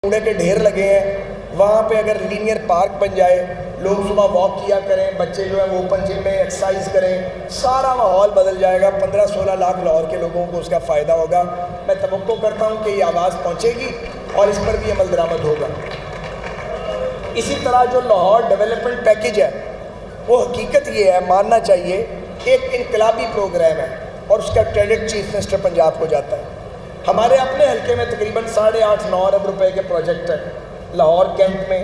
کوڑے کے ڈھیر لگے ہیں، وہاں پہ اگر لینئر پارک بن جائے، لوگ صبح واک کیا کریں، بچے جو ہیں وہ اوپن جم میں ایکسرسائز کریں، سارا ماحول بدل جائے گا۔ 15-16 لاکھ لاہور کے لوگوں کو اس کا فائدہ ہوگا۔ میں توقع کرتا ہوں کہ یہ آواز پہنچے گی اور اس پر بھی عمل درآمد ہوگا۔ اسی طرح جو لاہور ڈیولپمنٹ پیکیج ہے وہ حقیقت یہ ہے، ماننا چاہیے، ایک انقلابی پروگرام ہے اور اس کا کریڈٹ چیف منسٹر پنجاب کو جاتا ہے۔ ہمارے اپنے حلقے میں تقریباً 8.5-9 ارب روپے کے پروجیکٹ ہیں لاہور کینٹ میں،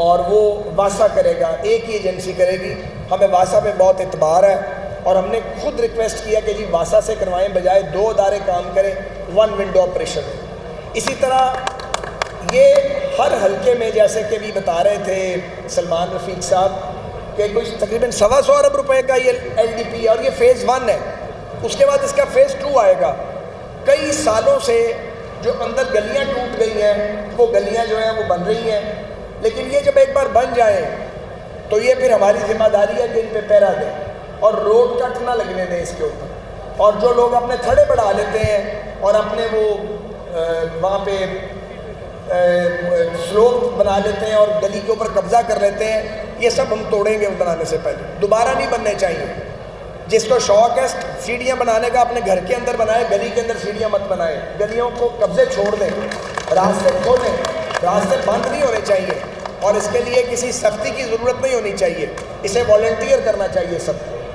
اور وہ واسا کرے گا، ایک ہی ایجنسی کرے گی۔ ہمیں واسا پہ بہت اعتبار ہے اور ہم نے خود ریکویسٹ کیا کہ جی واسا سے کروائیں، بجائے 2 ادارے کام کریں، 1 ونڈو آپریشن۔ اسی طرح یہ ہر حلقے میں، جیسے کہ بھی بتا رہے تھے سلمان رفیق صاحب، کہ کچھ تقریباً 125 ارب روپے کا یہ ایل ڈی پی ہے، اور یہ فیز 1 ہے۔ اس کے بعد اس کا فیز 2 آئے گا۔ کئی سالوں سے جو اندر گلیاں ٹوٹ گئی ہیں، وہ گلیاں جو ہیں وہ بن رہی ہیں، لیکن یہ جب ایک بار بن جائیں تو یہ پھر ہماری ذمہ داری ہے کہ ان پہ پہرا دیں اور روڈ کٹ نہ لگنے دیں اس کے اوپر۔ اور جو لوگ اپنے تھڑے بڑھا لیتے ہیں اور اپنے وہ وہاں پہ سلوپ بنا لیتے ہیں اور گلی کے اوپر قبضہ کر لیتے ہیں، یہ سب ہم توڑیں گے بنانے سے پہلے، دوبارہ نہیں بننے چاہیے۔ جس کو شوق ہے سیڑھیاں بنانے کا، اپنے گھر کے اندر بنائے، گلی کے اندر سیڑھیاں مت بنائیں۔ گلیوں کو قبضے چھوڑ دیں، راستے کھولیں، راستے بند نہیں ہونے چاہیے، اور اس کے لیے کسی سختی کی ضرورت نہیں ہونی چاہیے، اسے والنٹیئر کرنا چاہیے سب کو۔